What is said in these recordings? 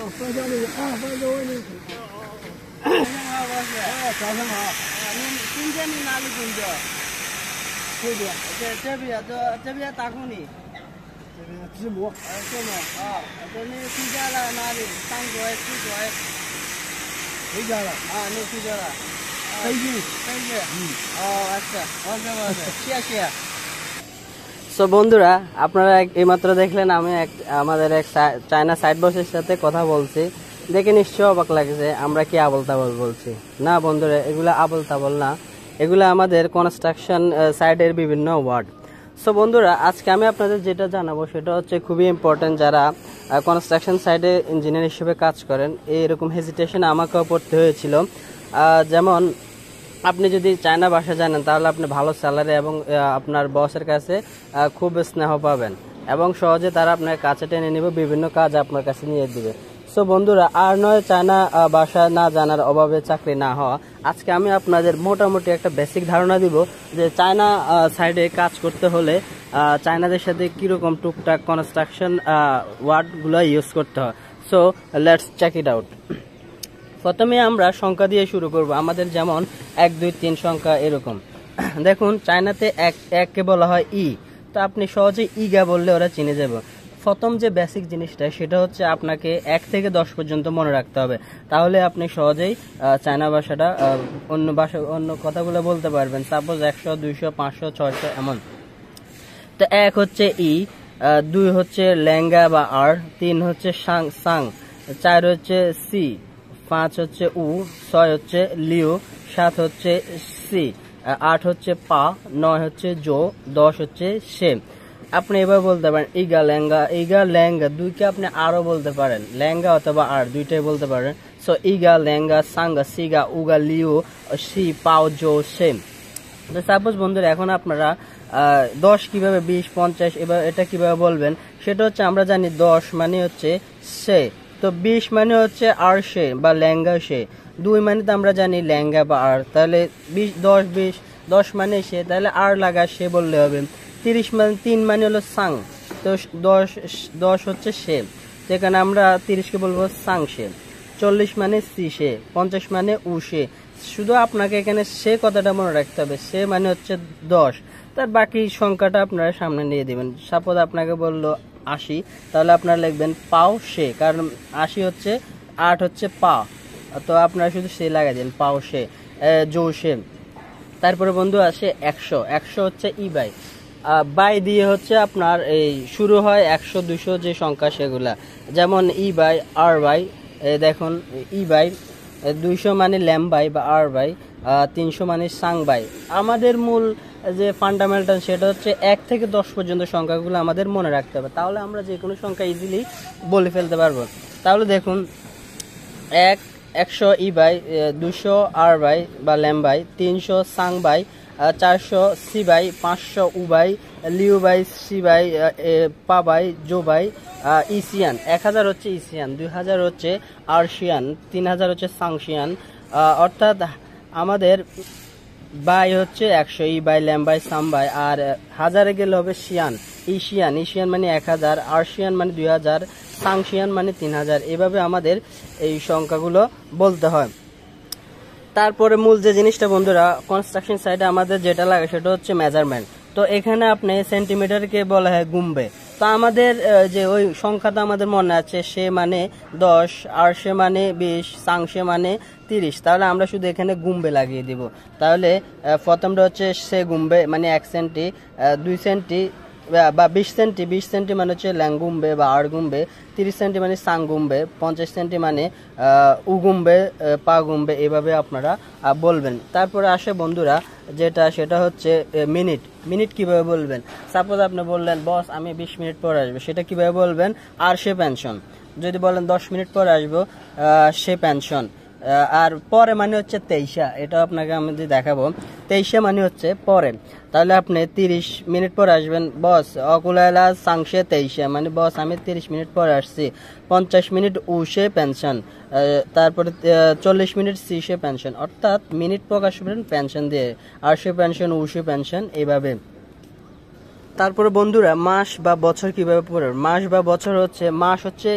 放家里啊，放在外面。早上好。今天你哪里工作？这边。这边打工的。这边直播。直播啊，这你回家了哪里？上桌去桌。回家了。啊，你回家了。北京。哦，আচ্ছা। ওকে,谢谢。সো বন্ধুরা, আপনারা এইমাত্র দেখলেন আমি আমাদের এক চায়না সাইড বসের সাথে কথা বলছি, দেখে নিশ্চয়ই অবাক লাগছে আমরা কি আবল তাবল বলছি। না বন্ধুরা, এগুলো আবল তাবল না, এগুলো আমাদের কনস্ট্রাকশন সাইডের বিভিন্ন ওয়ার্ড। সো বন্ধুরা, আজকে আমি আপনাদের যেটা জানাবো সেটা হচ্ছে খুবই ইম্পর্টেন্ট। যারা কনস্ট্রাকশন সাইডে ইঞ্জিনিয়ার হিসেবে কাজ করেন, এরকম হেজিটেশন আমাকেও পড়তে হয়েছিল। যেমন আপনি যদি চায়না ভাষা জানেন তাহলে আপনি ভালো স্যালারি এবং আপনার বসের কাছে খুব স্নেহ পাবেন এবং সহজে তারা আপনার কাছে টেনে নেবে, বিভিন্ন কাজ আপনার কাছে নিয়ে দিবে। সো বন্ধুরা, আর নয় চায়না ভাষা না জানার অভাবে চাকরি না হওয়া। আজকে আমি আপনাদের মোটামুটি একটা বেসিক ধারণা দিব যে চায়না সাইডে কাজ করতে হলে চায়নাদের সাথে কীরকম টুকটাক কনস্ট্রাকশন ওয়ার্ডগুলো ইউজ করতে হয়। So let's check it out. প্রথমে আমরা সংখ্যা দিয়ে শুরু করব। আমাদের যেমন 1 2 3 সংখ্যা এরকম। দেখুন, চায়নাতে এককে বলা হয় ই, তো আপনি সহজে ইগা বললে ওরা চিনে যাবে। প্রথম যে বেসিক জিনিসটা সেটা হচ্ছে আপনাকে 1 থেকে 10 পর্যন্ত মনে রাখতে হবে, তাহলে আপনি সহজেই চায়না ভাষাটা অন্য কথাগুলো বলতে পারবেন। সাপোজ 100 200 500 600 এমন। তো 1 হচ্ছে ই, 2 হচ্ছে লেঙ্গা বা আর, 3 হচ্ছে সাং, 4 হচ্ছে সি, 5 হচ্ছে উ, 6 হচ্ছে লিও, 7 হচ্ছে সি, 8 হচ্ছে পা, 9 হচ্ছে জো, 10 হচ্ছে সে। আপনি এবার বলতে পারেন ইগা লেঙ্গা, দুইকে আপনি আরও বলতে পারেন, লেঙ্গা অথবা আর দুইটাই বলতে পারেন। সো ইগা লেঙ্গা সাঙ্গা সিগা উগা লিও সি পাও জো সে। তো সাপোজ বন্ধুরা, এখন আপনারা 10 কিভাবে 20 50 এবার এটা কিভাবে বলবেন সেটা হচ্ছে, আমরা জানি 10 মানে হচ্ছে সে, তো 20 মানে হচ্ছে আর সে বা লেঙ্গা সে, 2 মানে তো আমরা জানি লেঙ্গা বা আর, তাহলে 10 মানে সে, তাহলে আর লাগা সে বললে হবে। 30 মানে 3 মানে হলো সাং, তো 10 হচ্ছে সে, যেখানে আমরা 30কে বলবো সাং সে। 40 মানে সি সে, 50 মানে উ সে। শুধু আপনাকে এখানে সে কথাটা মনে রাখতে হবে, সে মানে হচ্ছে 10, তার বাকি সংখ্যাটা আপনারা সামনে নিয়ে দিবেন। সাপোজ আপনাকে বললো 80, তাহলে আপনারা লিখবেন পাও সে, কারণ 80 হচ্ছে 8 হচ্ছে পা, তো আপনারা শুধু সে লাগাই দিন, পাও সে জো সে। তারপরে বন্ধু আসে 100 হচ্ছে ই বাই দিয়ে হচ্ছে আপনার এই শুরু হয় 100 200 যে সংখ্যা সেগুলা, যেমন ই বাই আর বাই। দেখুন, ই বাই 200 মানে ল্যাম বাই বা আর বাই, 300 মানে সাং বাই। আমাদের মূল যে ফান্ডামেন্টাল সেটা হচ্ছে 1 থেকে 10 পর্যন্ত সংখ্যাগুলো আমাদের মনে রাখতে হবে, তাহলে আমরা যে কোনো সংখ্যা ইজিলি বলে ফেলতে পারবো। তাহলে দেখুন, 100 ই বাই, 200 আর বাই বা ল্যাম বাই, 300 সাং বাই, 400 সি বাই, 500 উ বাই, লিউ বাই, সি বাই, পা বাই, জো বাই, ইসিয়ান। 1000 হচ্ছে ইসিয়ান, 2000 হচ্ছে আরশিয়ান, 3000 হচ্ছে সাংশিয়ান। অর্থাৎ আমাদের বাই হচ্ছে 100 ই বাই ল্যাম বাই সাম বাই, আর হাজারে গেলে হবে ইশিয়ান মানে 1000, আরশিয়ান মানে 2000, সাংশিয়ান মানে 3000। এভাবে আমাদের এই সংখ্যাগুলো বলতে হয়। তারপরে মূল যে জিনিসটা বন্ধুরা, কনস্ট্রাকশন সাইডে আমাদের যেটা লাগে সেটা হচ্ছে মেজারমেন্ট। তো এখানে আপনি সেন্টিমিটারকে বলা হয় গুম্বে। তো আমাদের যে ওই সংখ্যাটা আমাদের মনে আছে, সে মানে 10, আর সে মানে 20, সাংশে মানে 30, তাহলে আমরা শুধু এখানে গুম্বে লাগিয়ে দিব। তাহলে প্রথমটা হচ্ছে সে গুম্বে মানে 1 সেন্টি, 2 সেন্টি বা 20 সেন্টি মানে হচ্ছে ল্যাঙ্গুম্বে বা আর গুম্বে, 30 সেন্টি মানে সাংগুম্বে, 50 সেন্টি মানে উগুম্বে পা গুম্বে, এভাবে আপনারা বলবেন। তারপরে আসে বন্ধুরা সেটা হচ্ছে মিনিট কিভাবে বলবেন। সাপোজ আপনি বললেন বস আমি 20 মিনিট পর আসবো, সেটা কিভাবে বলবেন, আর সে পেনশন। যদি বলেন 10 মিনিট পর আসবো, সে পেনশন। আর পরে মানে হচ্ছে 23, এটা আপনাকে আমি দেখাবো। 23 মানে হচ্ছে পরে, তাহলে আপনি 30 মিনিট পর আসবেন, বস অকুলালা সাংশে 23 মানে বস আমি 30 মিনিট পর আসছি। 50 মিনিট উশে পেনশন, তারপরে 40 মিনিট সিশে পেনশন, অর্থাৎ মিনিট প্রকাশ করেন পেনশন দিয়ে, আরশে পেনশন উশে পেনশন এইভাবে। তারপরে বন্ধুরা মাস বা বছর কিভাবে পড়ে, মাস বা বছর হচ্ছে, মাস হচ্ছে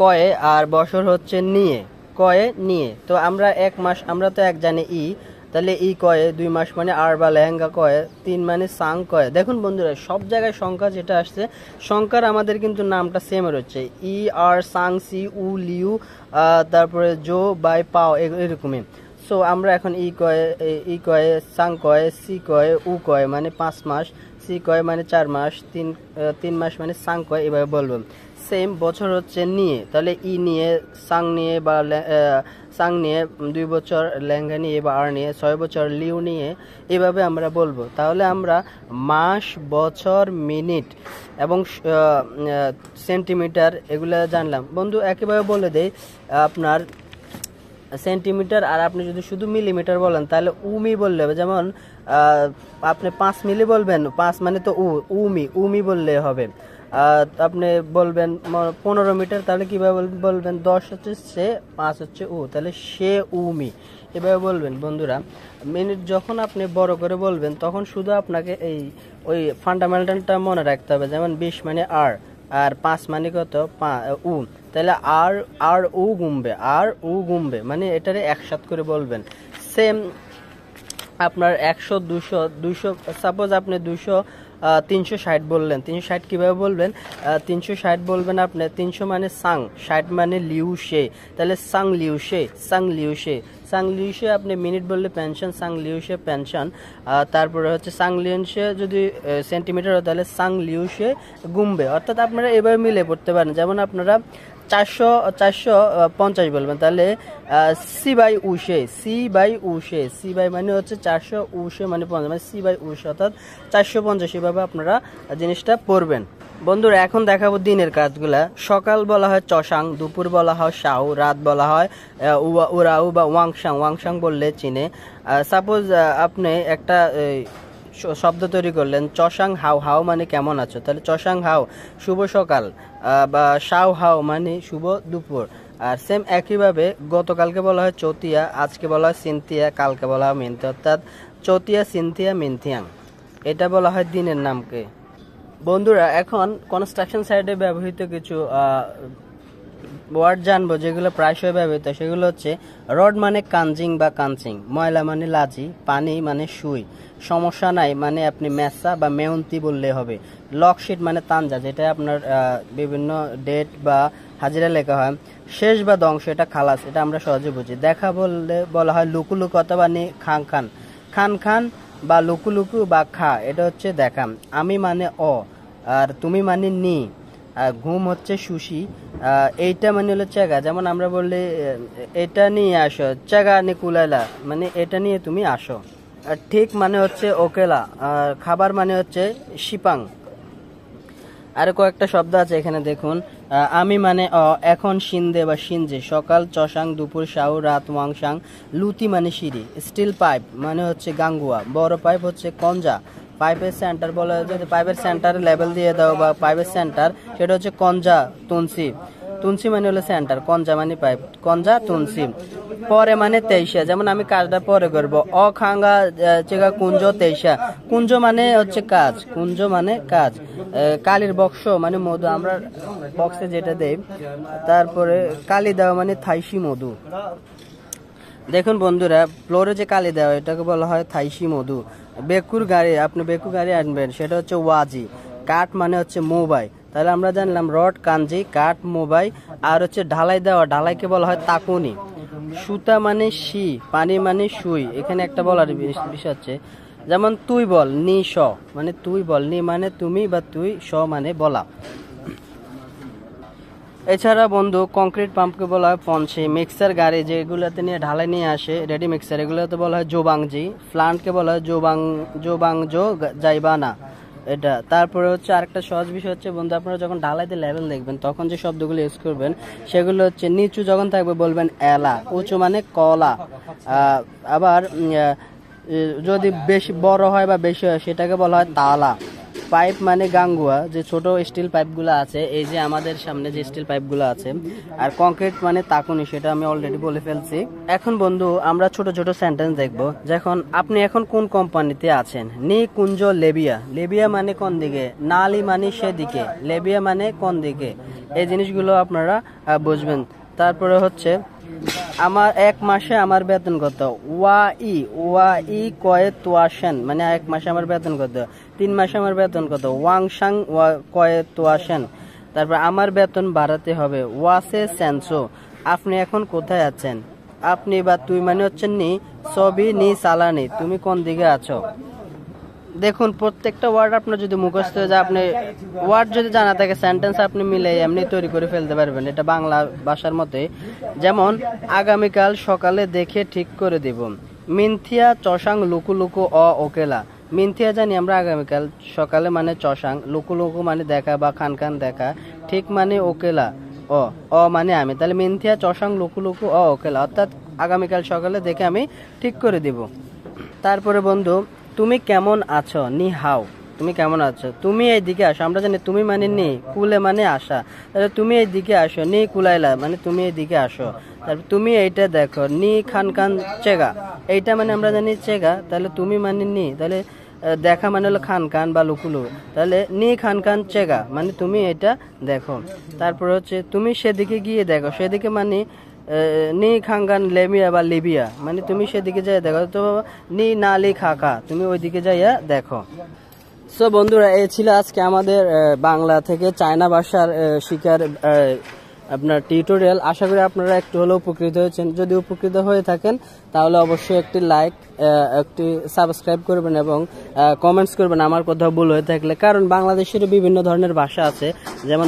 কয়ে আর বছর হচ্ছে নিয়ে, কয়ে নিয়ে। তো আমরা 1 মাস আমরা তো এক জানি ই, তাহলে ই কয়ে 2 মাস মানে আর বা লেহেঙ্গা কয়ে 3 মানে সাং কয়ে। দেখুন বন্ধুরা সব জায়গায় সংখ্যা যেটা আসছে সংখ্যার আমাদের কিন্তু নামটা সেম রয়েছে, ই আর সাং সি উ লিউ তারপরে জো বাই পাও এরকমই। সো আমরা এখন ই কয়ে সাং কয়ে সি কয়ে উ কয়ে মানে 5 মাস, সি কয়ে মানে 4 মাস, 3 মাস মানে সাং কয়ে, এভাবে বলবো। সেম বছর হচ্ছে নিয়ে, তাহলে ই নিয়ে সাং নিয়ে বা সাং নিয়ে 2 বছর, লেহেঙ্গা নিয়ে বা আর নিয়ে 6 বছর, লিউ নিয়ে, এভাবে আমরা বলবো। তাহলে আমরা মাস, বছর, মিনিট এবং সেন্টিমিটার এগুলো জানলাম। বন্ধু একেবারে বলে দেই আপনার সেন্টিমিটার আর আপনি যদি শুধু মিলিমিটার বলেন তাহলে উমি বললে হবে। যেমন আপনি 5 মিলি বলবেন, 5 মানে তো উমি বললে হবে। আপনি বলবেন 15 মিটার, তাহলে কিভাবে বলবেন? 10 হচ্ছে সে, 5 হচ্ছে উ, তাহলে সে উমি, এভাবে বলবেন। বন্ধুরা মিনিট যখন আপনি বড় করে বলবেন তখন শুধু আপনাকে ওই ফান্ডামেন্টালটা মনে রাখতে হবে। যেমন 20 মানে আর 5 মানে কত? উ, তাহলে আর উ গুমবে মানে এটারে একসাথে করে বলবেন। সেম আপনার 100 200 সাপোজ আপনি 360 বললেন, 360 কিভাবে বলবেন? 360 বলবেন আপনি 300 মানে সাং, 60 মানে লিউ শে, তাহলে সাং লিউ শে। আপনি মিনিট বললে পেনশন, সাং লিউ শে পেনশন। তারপরে হচ্ছে সাং লিউ শে যদি সেন্টিমিটার হয় তাহলে সাং লিউ শে গুমবে। অর্থাৎ আপনারা এভাবে মিলে পড়তে পারেন। যেমন আপনারা 450 বলবেন, তাহলে সি বাই উশে, সি বাই মানে হচ্ছে 400, উশে মানে 50, মানে সি বাই উশে, অর্থাৎ 450। এভাবে আপনারা জিনিসটা পড়বেন। বন্ধুরা এখন দেখাবো দিনের কাজগুলা। সকাল বলা হয় চসাং, দুপুর বলা হয় শাও, রাত বলা হয় উরাউ বা ওয়াংসাং বললে চিনে। সাপোজ আপনি একটা শব্দ তৈরি করলেন, চসাং হাও মানে কেমন আছো, তাহলে চসাং হাও শুভ সকাল, বা শাও হাও মানে শুভ দুপুর। আর সেম একইভাবে গতকালকে বলা হয় চতিয়া, আজকে বলা হয় সিনথিয়া, কালকে বলা হয় মিনথি, অর্থাৎ চতিয়া সিনথিয়া মিনথিয়াং, এটা বলা হয় দিনের নামকে। বন্ধুরা এখন কনস্ট্রাকশন সাইটে ব্যবহৃত কিছু ওয়ার্ড জানবো যেগুলো প্রায়শই ব্যবহৃত। সেগুলো হচ্ছে রড মানে কানজিং বা কানচিং, ময়লা মানে লাজি, পানি মানে সুই, সমস্যা নাই মানে আপনি মেসা বা মেয়ন্তি বললে হবে, লকশিট মানে তানজা যেটা আপনার বিভিন্ন ডেট বা হাজিরা লেখা হয়, শেষ বা ধ্বংস এটা খালাস, এটা আমরা সহজে বুঝি। দেখা বললে বলা হয় লুকু অথবা নি খান বা লুকু বা খা, এটা হচ্ছে দেখা। আমি মানে অ, আর তুমি মানে নি, ঘুম হচ্ছে সুশি, এইটা মানে হলো চেগা। যেমন আমরা বললে এটা নিয়ে আসো, চেগা নি কুলাইলা মানে এটা নিয়ে তুমি আসো। আর ঠিক মানে হচ্ছে ওকেলা, আর খাবার মানে হচ্ছে শিপাং। আর কয়েকটা শব্দ আছে এখানে দেখুন। আমি মানে এখন সিন্দে বা সিনজে, সকাল চসাং, দুপুর শাও, রাত ওয়াংসাং, লুতি মানে সিঁড়ি, স্টিল পাইপ মানে হচ্ছে গাঙ্গুয়া, বড় পাইপ হচ্ছে কঞ্জা, পাইপের সেন্টার বলা হয়, যদি পাইপের সেন্টার লেভেল দিয়ে দাও বা পাইপের সেন্টার, সেটা হচ্ছে কঞ্জা তুনসি মানে হলো সেন্টার, কঞ্জা মানে পাইপ, কঞ্জা তুনসি। পরে মানে 23, যেমন আমি কাজটা পরে করব, অখাঙ্গা চেগা কুঞ্জ 23, কুঞ্জ মানে হচ্ছে কাজ, কালির বক্স মানে মধু, আমরা বক্সে যেটা দেই। তারপরে কালি দেওয়া মানে থাইশি মধু। দেখুন বন্ধুরা ফ্লোরে যে কালি দেওয়া এটাকে বলা হয় থাইশি মধু। বেকুর গাড়ি, আপনি বেকুর গাড়ি আনবেন সেটা হচ্ছে ওয়াজি। কাঠ মানে হচ্ছে মোবাই, তাহলে আমরা জানলাম রড কাঞ্জি, কাঠ মোবাই। আর হচ্ছে ঢালাই দেওয়া, ঢালাইকে বলা হয় তাকুনি। সুতা মানে শি, পানি মানে সুই, এখানে একটা বলার বিষয় হচ্ছে যেমন তুই বল নি স মানে তুই বল, নি মানে তুমি বা তুই, স মানে বলা। এছাড়া বন্ধু কংক্রিট পাম্পকে বলা হয় পঞ্চি, মিক্সার গাড়ি যেগুলোতে নিয়ে ঢালাই নিয়ে আসে রেডি মিক্সার, এগুলোতে বলা হয় জোবাংজি, প্লান্টকে বলা হয় জোবাংজো যাইবানা এটা। তারপরে হচ্ছে আরেকটা সহজ বিষয় হচ্ছে বন্ধু, আপনারা যখন ঢালাইতে লেভেল দেখবেন তখন যে শব্দগুলো ইউজ করবেন সেগুলো হচ্ছে নিচু যখন থাকবে বলবেন এলা, উঁচু মানে কলা, আবার যদি বেশি বড় হয় বা বেশি হয় সেটাকে বলা হয় তালা। পাইপ মানে গাঙ্গুয়া, যে ছোট স্টিল পাইপগুলো আছে, এই যে আমাদের সামনে যে স্টিল পাইপগুলো আছে। আর কংক্রিট মানে তাকুনি, সেটা আমি অলরেডি বলে ফেলছি। এখন বন্ধু আমরা ছোট ছোট সেন্টেন্স দেখবো। যখন আপনি এখন কোন কোম্পানিতে আছেন, নি কুঞ্জ লেবিয়া মানে কোন দিকে, নালি মানে সেদিকে, লেবিয়া মানে কোন দিকে, এই জিনিসগুলো আপনারা বুঝবেন। তারপরে হচ্ছে আমার 1 মাসে আমার বেতন কত, ওয়া ই কয়ে তোয়াশেন মানে 1 মাসে আমার বেতন কত, 3 মাসে আমার বেতন কত, ওয়াংশাং ওয়া কয়ে তোয়াশেন। তারপর আমার বেতন বাড়াতে হবে, ওয়াসে সেন্সো আপনি এখন কোথায় আছেন, আপনি বা তুই মানে হচ্ছেন নি, সবই নি সালানি তুমি কোন দিকে আছো। দেখুন প্রত্যেকটা ওয়ার্ড আপনার যদি মুখস্থ হয়ে যায়, আপনি ওয়ার্ড যদি জানা থাকে সেন্টেন্স আপনি মিলে এমনি তৈরি করে ফেলতে পারবেন, এটা বাংলা ভাষার মতে। যেমন আগামীকাল সকালে দেখে ঠিক করে দিব, মিনথিয়া চসাং লুকু লুকু ওকেলা। মিনথিয়া জানি আমরা আগামীকাল, সকালে মানে চসাং, লুকু লুকু মানে দেখা বা খান খান দেখা, ঠিক মানে ওকেলা ও মানে আমি, তাহলে মিনথিয়া চসাং লুকু লুকু ওকেলা অর্থাৎ আগামীকাল সকালে দেখে আমি ঠিক করে দিব। তারপরে বন্ধু তুমি কেমন আছো, নি হাও তুমি কেমন আছো, তুমি এই দিকে আসো, আমরা জানি তুমি মানে নি, কুলে মানে আসা, তাহলে তুমি এই দিকে আসো, নি কুলাইলা মানে তুমি এই দিকে আসো। তারপর তুমি এইটা দেখো, নি খান খান চেগা, এইটা মানে আমরা জানি চেগা, তাহলে তুমি মানে নি, তাহলে দেখা মানে হলো খান খান বা লুকুলু, তাহলে নি খান খান চেগা মানে তুমি এটা দেখো। তারপর হচ্ছে তুমি সেদিকে গিয়ে দেখো, সেদিকে মানে নি খাঙ্গান লেমিয়া বা লিবিয়া মানে তুমি সেদিকে যাই দেখো, তো নি নালি খাকা তুমি ওইদিকে যাইয়া দেখো। সো বন্ধুরা এই ছিল আজকে আমাদের বাংলা থেকে চায়না ভাষার শিকার আপনার টিউটোরিয়াল। আশা করি আপনারা একটু হলেও উপকৃত হয়েছেন। যদি উপকৃত হয়ে থাকেন তাহলে অবশ্যই একটি লাইক, একটি সাবস্ক্রাইব করবেন এবং কমেন্টস করবেন আমার কোথাও ভুল হয়ে থাকলে, কারণ বাংলাদেশের বিভিন্ন ধরনের ভাষা আছে, যেমন